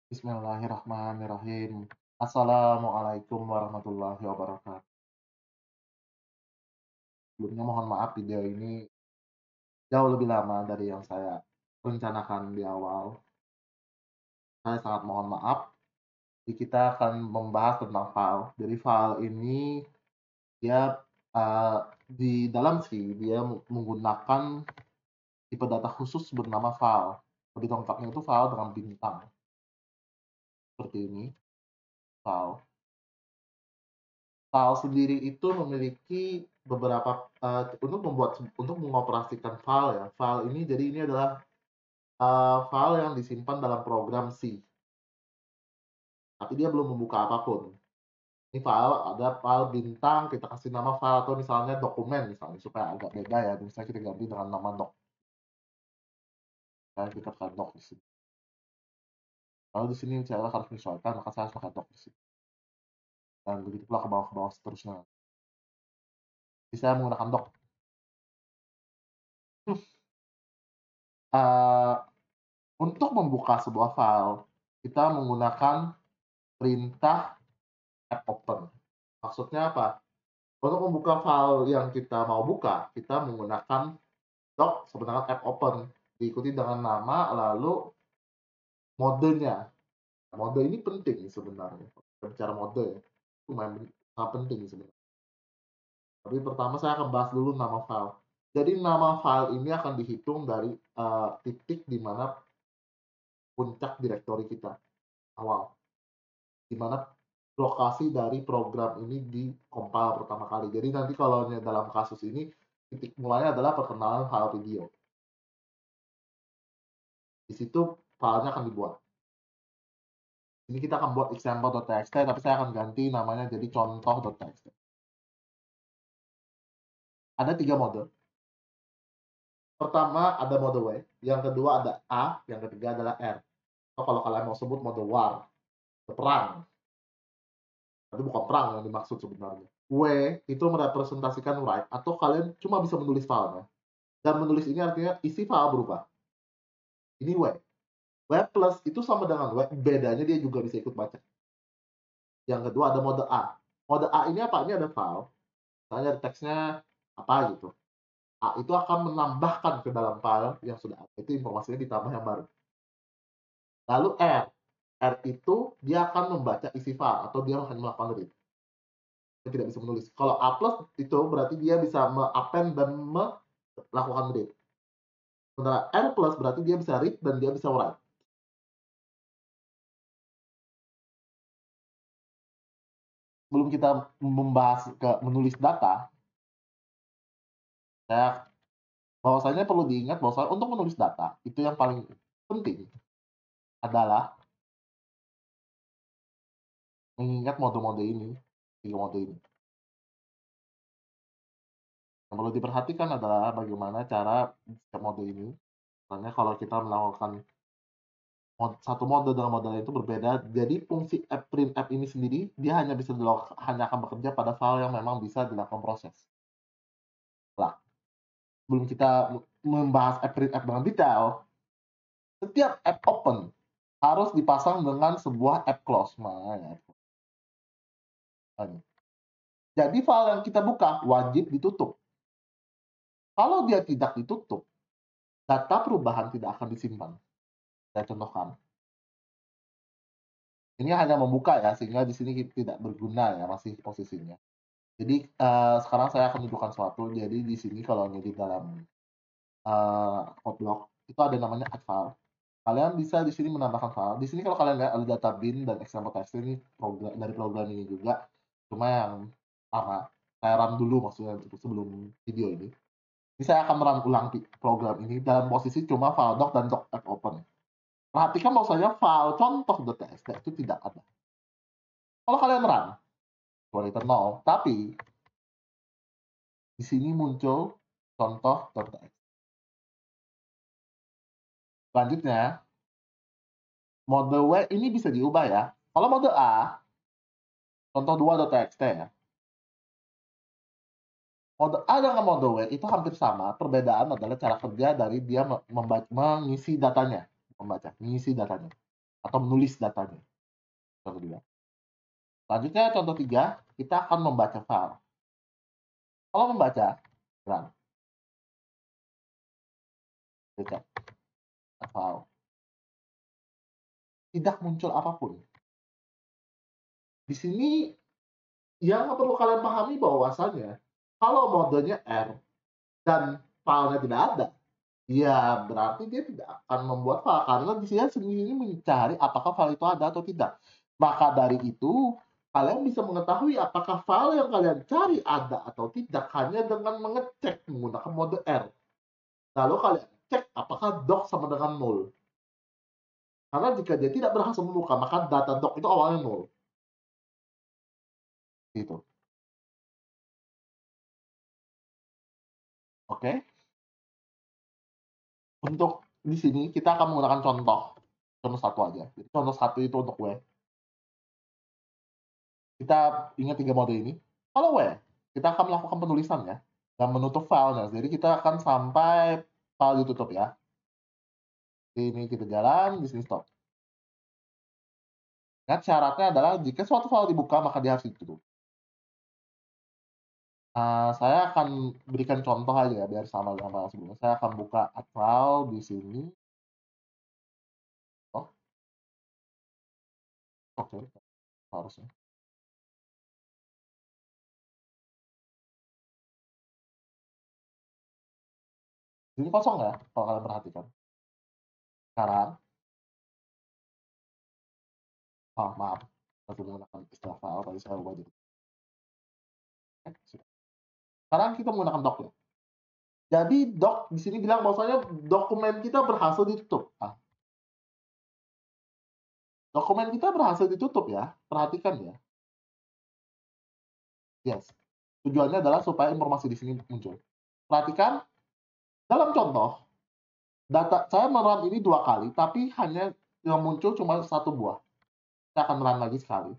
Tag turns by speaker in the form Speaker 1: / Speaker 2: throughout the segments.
Speaker 1: Bismillahirrahmanirrahim. Assalamualaikum warahmatullahi wabarakatuh. Sebelumnya mohon maaf video ini jauh lebih lama dari yang saya rencanakan di awal. Saya sangat mohon maaf. Jadi kita akan membahas tentang file. Jadi file ini dia di dalam C dia menggunakan tipe data khusus bernama file. Lebih lengkapnya itu file dengan bintang. Seperti ini, file. File sendiri itu memiliki beberapa untuk mengoperasikan file ya. File ini jadi ini adalah file yang disimpan dalam program C. Tapi dia belum membuka apapun. Ini file ada file bintang, kita kasih nama file atau misalnya dokumen misalnya supaya agak beda ya. Misalnya kita ganti dengan nama doc. Kita pakai doc di sini. Kalau di sini saya harus menyesuaikan, maka saya harus pakai doc di sini. Dan begitu pula ke bawah seterusnya. Jadi saya menggunakan doc. Untuk membuka sebuah file, kita menggunakan perintah open. Maksudnya apa? Untuk membuka file yang kita mau buka, kita menggunakan doc sebenarnya open, diikuti dengan nama, lalu modenya. Mode ini penting sebenarnya. Bicara mode ya, itu sangat penting sebenarnya. Tapi pertama saya akan bahas dulu nama file. Jadi nama file ini akan dihitung dari titik di mana puncak direktori kita awal, di mana lokasi dari program ini di-compile pertama kali. Jadi nanti kalau dalam kasus ini, titik mulanya adalah perkenalan file video. Di situ filenya akan dibuat. Ini kita akan buat example.txt, tapi saya akan ganti namanya jadi contoh.txt. Ada 3 mode. Pertama ada mode W, yang kedua ada A, yang ketiga adalah R. Atau kalau kalian mau sebut mode war, perang. Tapi bukan perang yang dimaksud sebenarnya. W itu merepresentasikan write, atau kalian cuma bisa menulis filenya. Dan menulis ini artinya isi file berubah. Ini W. W plus itu sama dengan W, bedanya dia juga bisa ikut baca. Yang kedua ada mode A. Mode A ini apa? Ini ada file. Misalnya teksnya apa gitu. A itu akan menambahkan ke dalam file yang sudah ada. Itu informasinya ditambah yang baru. Lalu R. R itu dia akan membaca isi file atau dia akan melakukan read. Dia tidak bisa menulis. Kalau A plus itu berarti dia bisa me-append dan melakukan read. Sementara R plus berarti dia bisa read dan dia bisa write. Sebelum kita membahas ke menulis data, bahwasanya perlu diingat bahwa untuk menulis data, itu yang paling penting adalah mengingat mode-mode ini, 3 mode ini. Yang perlu diperhatikan adalah bagaimana cara mode ini. Misalnya kalau kita melakukan satu mode dengan mode lain itu berbeda, jadi fungsi print app ini sendiri, dia hanya akan bekerja pada file yang memang bisa dilakukan proses. Nah, sebelum kita membahas print app dengan detail, setiap app open harus dipasang dengan sebuah app close. Jadi file yang kita buka wajib ditutup. Kalau dia tidak ditutup, data perubahan tidak akan disimpan. Saya contohkan. Ini hanya membuka ya, sehingga di sini tidak berguna ya masih posisinya. Jadi sekarang saya akan tunjukkan sesuatu. Jadi di sini kalau di dalam code block itu ada namanya add file. Kalian bisa di sini menambahkan file. Di sini kalau kalian lihat ada data bin dan example.txt ini dari program ini juga. Cuma yang sama. Saya run dulu maksudnya sebelum video ini. Ini saya akan merun ulang program ini dalam posisi cuma file doc dan doc app open. Perhatikan bahwasanya file contoh.txt itu tidak ada. Kalau kalian run, kualitas 0, tapi di sini muncul contoh.txt. Selanjutnya, mode W ini bisa diubah ya. Kalau mode A, contoh 2.txt ya. Mode A dengan mode W itu hampir sama. Perbedaan adalah cara kerja dari dia mengisi datanya. Mengisi datanya. atau menulis datanya. Contoh 2. Selanjutnya contoh 3, kita akan membaca file. Kalau membaca, run. Baca file. Tidak muncul apapun. Di sini yang perlu kalian pahami bahwasanya kalau modenya R dan filenya tidak ada, ya berarti dia tidak akan membuat file karena di sini sendiri mencari apakah file itu ada atau tidak. Maka dari itu kalian bisa mengetahui apakah file yang kalian cari ada atau tidak hanya dengan mengecek menggunakan mode R. Lalu kalian cek apakah doc sama dengan 0. Karena jika dia tidak berhasil menemukan, maka data doc itu awalnya 0. Gitu. Oke. Untuk di sini kita akan menggunakan contoh 1 aja. Jadi contoh 1 itu untuk W. Kita ingat 3 mode ini. Kalau W, kita akan melakukan penulisan ya, dan menutup filenya. Jadi kita akan sampai file ditutup ya. Ini kita jalan, di sini stop. Ingat syaratnya adalah jika suatu file dibuka maka dia harus ditutup. Saya akan berikan contoh aja ya biar sama dengan file sebelumnya. Saya akan buka add file di sini. Oh. Oke, harusnya. Ini kosong ya, kalau kalian perhatikan. Sekarang, maaf, masih menggunakan istilah file, tadi saya ubah jadi. Sekarang kita menggunakan doc ya. Jadi doc di sini bilang bahwasanya dokumen kita berhasil ditutup. Dokumen kita berhasil ditutup ya, perhatikan ya. Yes, tujuannya adalah supaya informasi di sini muncul. Perhatikan, dalam contoh, data saya merun ini 2 kali, tapi hanya yang muncul cuma 1 buah. Saya akan run lagi sekali.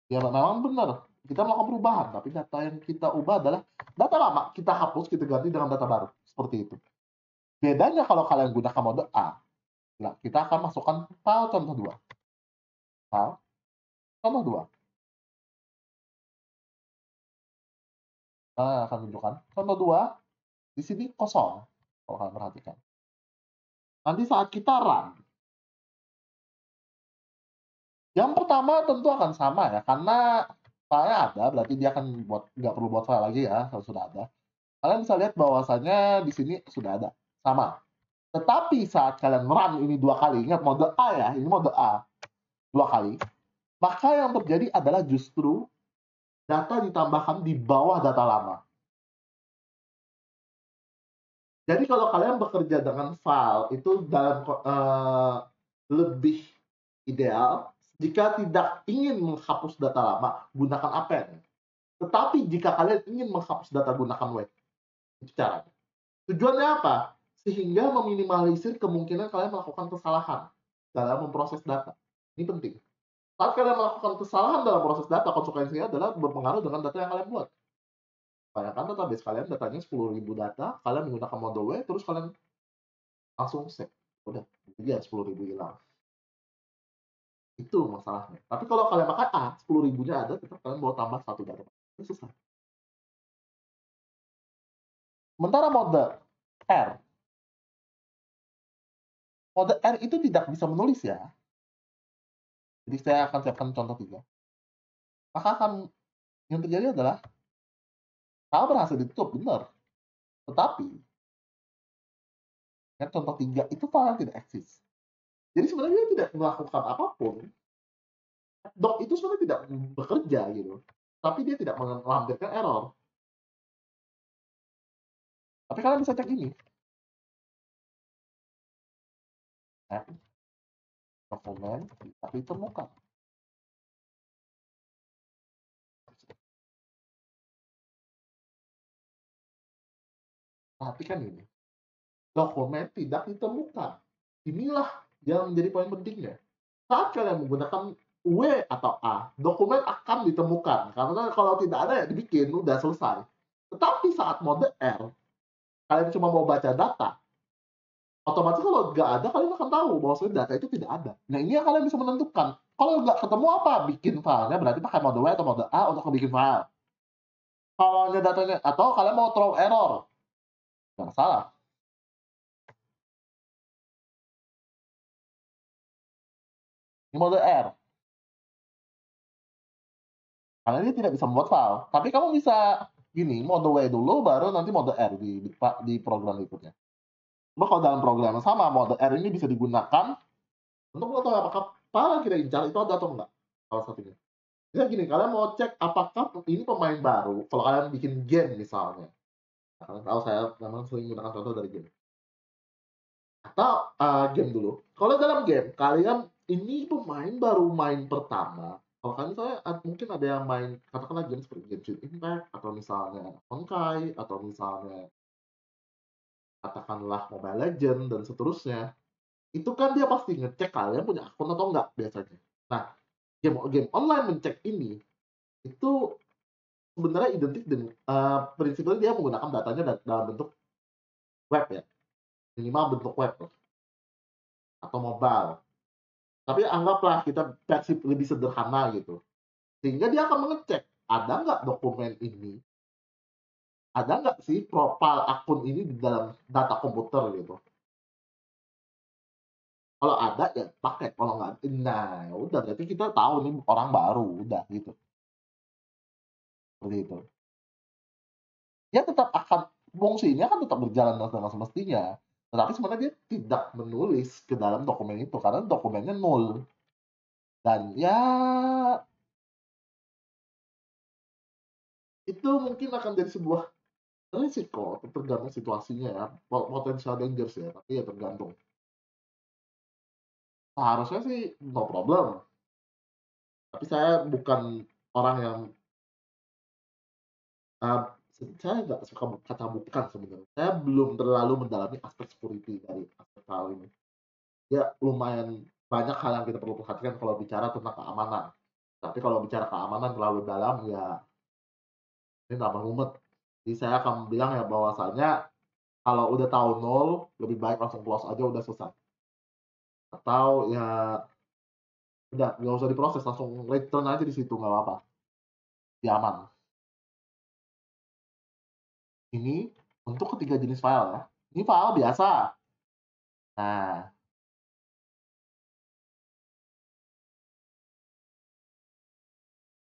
Speaker 1: Ya memang benar, kita melakukan perubahan, tapi data yang kita ubah adalah data lama, kita hapus, kita ganti dengan data baru. Seperti itu. Bedanya kalau kalian gunakan mode A, nah, kita akan masukkan file contoh 2. File contoh 2. Saya akan tunjukkan. Contoh 2, di sini kosong, kalau kalian perhatikan. Nanti saat kita run, yang pertama tentu akan sama ya, karena filenya ada, berarti dia akan nggak perlu buat file lagi ya, kalau sudah ada. Kalian bisa lihat bahwasanya di sini sudah ada, sama. Tetapi saat kalian run ini 2 kali, ingat mode A ya, ini mode A, 2 kali, maka yang terjadi adalah justru data ditambahkan di bawah data lama. Jadi kalau kalian bekerja dengan file itu dalam lebih ideal jika tidak ingin menghapus data lama, gunakan append. Tetapi jika kalian ingin menghapus data, gunakan wait. Itu caranya. Tujuannya apa? Sehingga meminimalisir kemungkinan kalian melakukan kesalahan dalam memproses data. Ini penting. Saat kalian melakukan kesalahan dalam proses data, konsekuensinya adalah berpengaruh dengan data yang kalian buat. Bayangkan database kalian, datanya 10.000 data, kalian menggunakan mode W, terus kalian langsung save. Udah, jadi 10.000 hilang. Itu masalahnya. Tapi kalau kalian pakai A, 10.000-nya ada, tetap kalian mau tambah 1 data. Itu susah. Sementara mode R. Mode R itu tidak bisa menulis ya. Jadi saya akan siapkan contoh 3. Maka akan yang terjadi adalah file berhasil ditutup, benar. Tetapi yang contoh 3 itu file tidak eksis. Jadi sebenarnya dia tidak melakukan apapun. Doc itu sebenarnya tidak bekerja gitu. Tapi dia tidak melampirkan error. Tapi kalian bisa cek ini. Dokumen tapi ditemukan. Perhatikan ini. Dokumen tidak ditemukan. Inilah yang menjadi poin pentingnya. Saat kalian menggunakan W atau A, dokumen akan ditemukan. Karena kalau tidak ada ya dibikin, udah selesai. Tetapi saat mode R, kalian cuma mau baca data, otomatis kalau nggak ada kalian akan tahu bahwasanya data itu tidak ada. Nah ini yang kalian bisa menentukan. Kalau nggak ketemu apa bikin filenya berarti pakai mode W atau mode A untuk bikin file. Kalau ada datanya atau kalian mau throw error, nggak salah. Ini mode R. Karena dia tidak bisa membuat file. Tapi kamu bisa gini, mode W dulu baru nanti mode R di program berikutnya. Cuma kalau dalam program yang sama, mode R ini bisa digunakan untuk mengetahui apakah file yang kita incar itu ada atau enggak. Salah satunya. Jadi gini, kalian mau cek apakah ini pemain baru. Kalau kalian bikin game misalnya. Nah, kalian tahu saya memang sering menggunakan contoh dari game. Atau game dulu. Kalau dalam game, kalian ini pemain baru main pertama. Kalau kalian saya mungkin ada yang main katakanlah game seperti Genshin Impact atau misalnya Honkai atau misalnya katakanlah Mobile Legends dan seterusnya. Itu kan dia pasti ngecek kalian punya akun atau enggak biasanya. Nah, game online mencek ini itu sebenarnya identik dengan prinsipnya dia menggunakan datanya dalam bentuk web ya, minimal bentuk web atau mobile. Tapi anggaplah kita versi lebih sederhana gitu, sehingga dia akan mengecek ada nggak dokumen ini, ada nggak sih profil akun ini di dalam data komputer gitu. Kalau ada ya pakai, kalau nggak, nah ya udah berarti kita tahu nih orang baru udah gitu, seperti itu. Dia tetap akan fungsinya kan tetap berjalan dengan semestinya, tetapi sebenarnya dia tidak menulis ke dalam dokumen itu karena dokumennya nol. Dan ya itu mungkin akan jadi sebuah risiko, tergantung situasinya ya, potensial dangers ya, tapi ya tergantung. Seharusnya sih no problem, tapi saya bukan orang yang uh, saya nggak suka kata bukan sebenarnya. Saya belum terlalu mendalami aspek security dari aspek hal ini. Ya lumayan banyak hal yang kita perlu perhatikan kalau bicara tentang keamanan. Tapi kalau bicara keamanan terlalu dalam ya ini tambah mumet. Jadi saya akan bilang ya bahwasanya kalau udah tahu nol lebih baik langsung close aja udah selesai. Atau ya udah nggak usah diproses langsung return aja di situ nggak apa-apa. Ya aman. Ini untuk ketiga jenis file ya. Ini file biasa. Nah,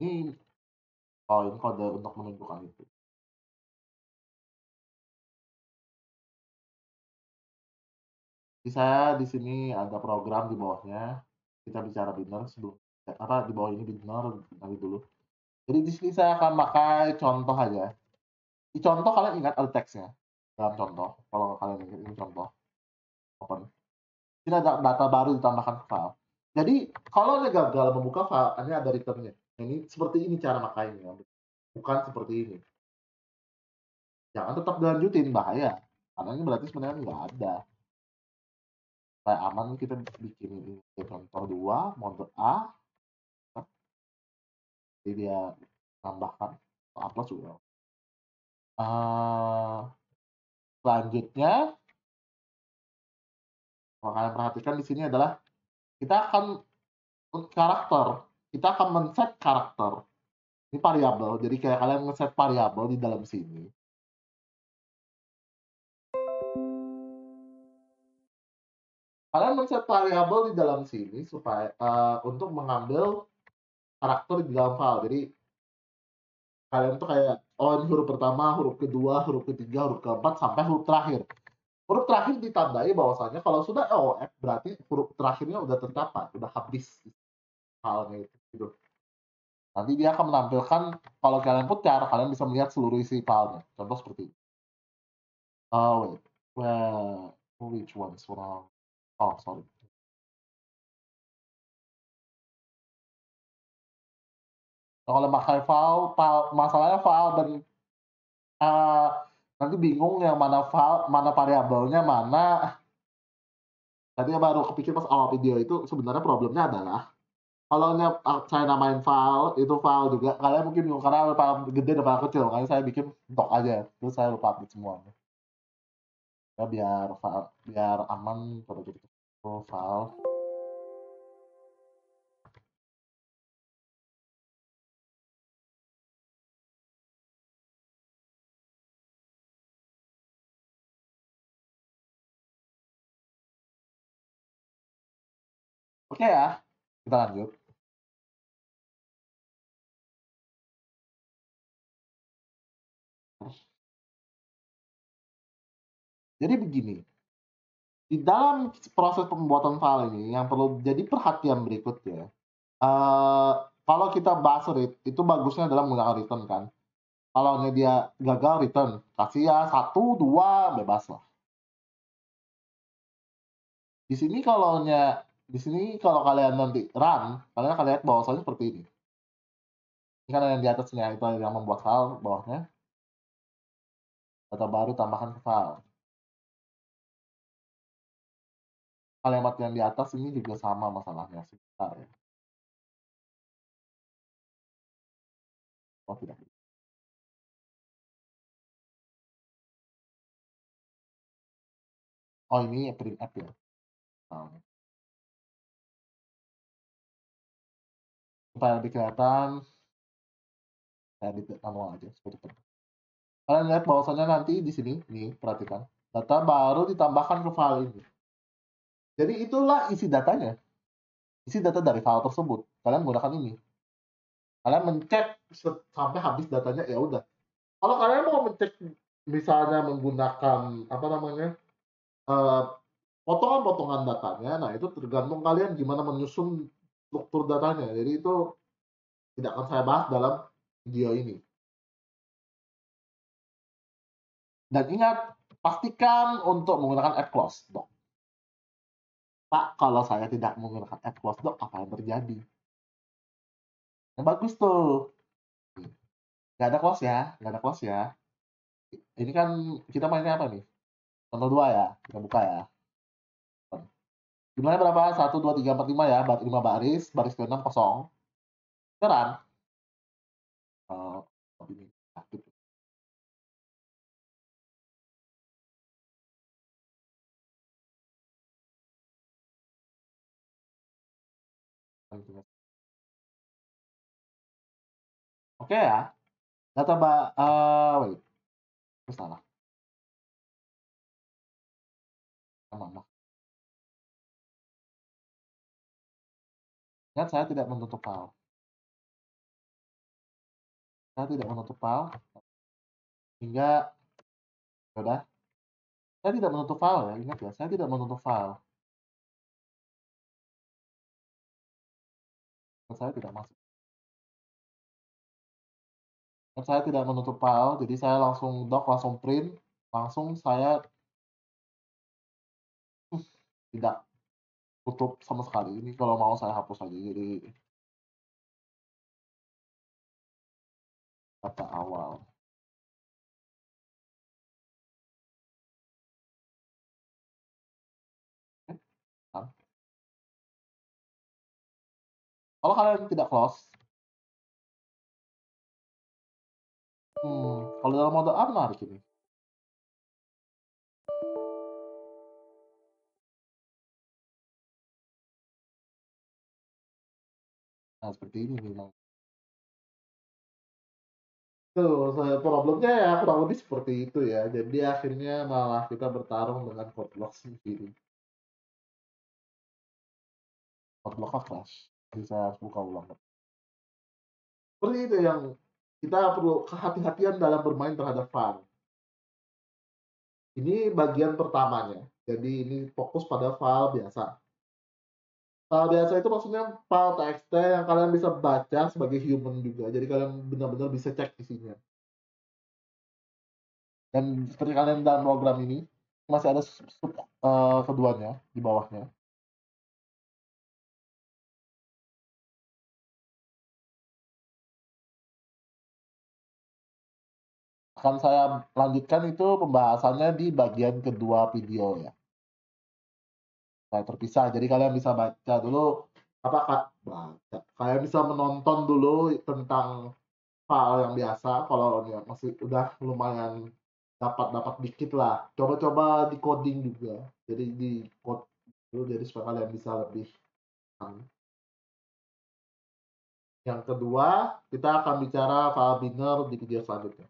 Speaker 1: ini ini kode untuk menunjukkan itu. Jadi saya di sini ada program di bawahnya. Kita bicara benar sebelum di bawah ini benar nanti dulu. Jadi di sini saya akan pakai contoh aja. Di contoh kalian ingat ada teksnya dalam contoh. Kalau kalian ingat ini contoh, open. Ini ada data baru ditambahkan ke file. Jadi kalau anda gagal membuka file, ini ada returnnya. Ini seperti ini cara makainya, bukan seperti ini. Jangan tetap dilanjutin, bahaya. Karena ini berarti sebenarnya nggak ada. Supaya aman kita bikin ini contoh 2 mode A. Jadi dia tambahkan upload juga. Selanjutnya, kalau kalian perhatikan di sini adalah kita akan karakter. Kita akan men-set karakter. Ini variabel. Jadi kayak kalian nge-set variabel di dalam sini. Kalian men-set variabel di dalam sini supaya untuk mengambil karakter di dalam file. Jadi kalian tuh kayak ini huruf pertama, huruf kedua, huruf ketiga, huruf keempat sampai huruf terakhir. Huruf terakhir ditandai bahwasanya kalau sudah EOF berarti huruf terakhirnya udah tercapai, udah habis filenya itu. Gitu. Nanti dia akan menampilkan kalau kalian putar, kalian bisa melihat seluruh isi filenya. Contoh seperti ini. Wait, which ones? Oh, sorry. Kalau pakai file, masalahnya file dan nanti bingung yang mana file, mana variabelnya, mana. Tadi baru kepikir pas awal video itu sebenarnya problemnya adalah kalau saya namain file, itu file juga, kalian mungkin bingung karena ada file gede dan file kecil, makanya saya bikin doc aja, terus saya lupa update semuanya. Ya biar aman pada ketika itu file. Oke ya, kita lanjut. Jadi begini, di dalam proses pembuatan file ini yang perlu jadi perhatian berikutnya, kalau kita bahas read, itu bagusnya adalah menggunakan return kan. Kalau dia gagal return, kasih ya 1, 2, bebas lah. Di sini kalau kalian nanti run, kalian akan lihat bahwasanya seperti ini. Ini kan yang di atasnya itu yang membuat file, bawahnya data baru tambahkan ke file. Kalimat yang di atas ini juga sama masalahnya sebentar ya. Oh tidak. Oh ini print app ya. Nah, supaya lebih kelihatan, saya edit manual aja seperti itu. Kalian lihat bahwasanya nanti di sini, nih perhatikan, data baru ditambahkan ke file ini. Jadi itulah isi datanya, isi data dari file tersebut. Kalian menggunakan ini. Kalian mencek sampai habis datanya, ya udah. Kalau kalian mau mencek misalnya menggunakan apa namanya potongan-potongan datanya, nah itu tergantung kalian gimana menyusun struktur datanya. Jadi itu tidak akan saya bahas dalam video ini. Dan ingat, pastikan untuk menggunakan app close doc. Pak, kalau saya tidak menggunakan app close doc, apa yang terjadi? Yang bagus tuh. Nggak ada close ya, nggak ada close ya. Ini kan kita mainnya apa nih? Contoh 2 ya, kita buka ya. Jumlahnya berapa? 1, 2, 3, 4, 5 ya, 5 baris ke-6 kosong. Sekarang, ini aktif. Oke ya, data wait, salah. Mana? Ingat saya tidak menutup file. Saya tidak menutup file hingga sudah. Saya tidak menutup file ya, ingat ya, saya tidak menutup file. Saya tidak masuk. Saya tidak menutup file, jadi saya langsung doc, langsung print, langsung saya tidak tutup sama sekali. Ini kalau mau saya hapus aja, jadi data awal. Kalau kalian tidak close, kalau dalam mode A menarik ini. Nah, seperti ini memang. Tuh, problemnya ya kurang lebih seperti itu ya. Jadi akhirnya malah kita bertarung dengan code block sendiri. Code block crash. Jadi saya harus buka ulang. Seperti itu yang kita perlu kehati-hatian dalam bermain terhadap file. Ini bagian pertamanya. Jadi ini fokus pada file biasa. File biasa itu maksudnya file TXT yang kalian bisa baca sebagai human juga. Jadi kalian benar-benar bisa cek isinya. Dan seperti kalian dalam program ini, masih ada keduanya di bawahnya. Akan saya lanjutkan itu pembahasannya di bagian kedua video ya. Saya terpisah, jadi kalian bisa baca dulu kalian bisa menonton dulu tentang file yang biasa kalau masih udah lumayan dapat dikit lah. Coba-coba di coding juga. Jadi di code dulu jadi supaya kalian bisa lebih. Yang kedua, kita akan bicara file binner di video selanjutnya.